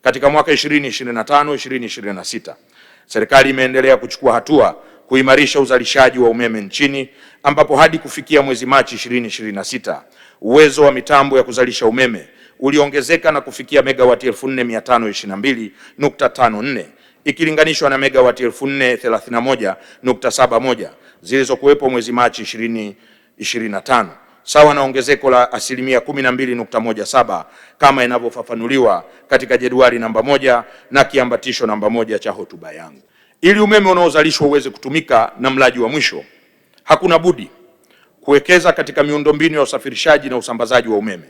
Katika mwaka 2025-2026, serikali imeendelea kuchukua hatua kuimarisha uzalishaji wa umeme nchini, ambapo hadi kufikia mwezi Machi 2026 uwezo wa mitambo ya kuzalisha umeme uliongezeka na kufikia megawati 4522.54 ikilinganishwa na megawati 4031.71 zilizokuwepo mwezi Machi 2025, sawa na ongezeko la asilimia 12.17 kama inavyofafanuliwa katika jedwali namba 1 na kiambatisho namba 1 cha hotuba yangu. Ili umeme unaozalishwa uweze kutumika na mlaji wa mwisho, hakuna budi kuwekeza katika miundombinu ya usafirishaji na usambazaji wa umeme.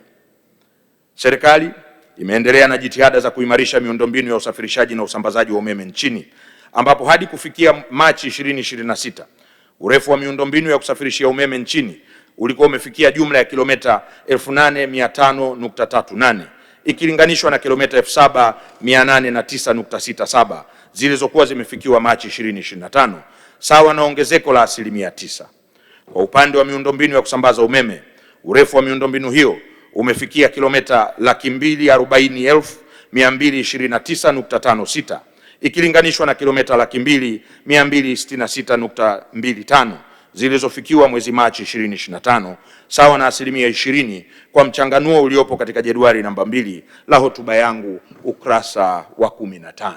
Serikali imeendelea na jitihada za kuimarisha miundombinu ya usafirishaji na usambazaji wa umeme nchini, ambapo hadi kufikia Machi 2026 urefu wa miundombinu ya kusafirishia umeme nchini ulikuwa umefikia jumla ya kilomita 8500.38 ikilinganishwa na kilomita 7809.67 zilizokuwa zimefikiwa Machi 2025, sawa na ongezeko la asilimia 9. Kwa upande wa miundombinu ya kusambaza umeme, urefu wa miundombinu hiyo umefikia kilomita 240,229.56 ikilinganishwa na kilomita 200,266.25 zilizofikiwa mwezi Machi 2025, sawa na asilimia 20 kwa mchanganuo uliopo katika jedwali namba 2 la hotuba yangu ukurasa wa 15.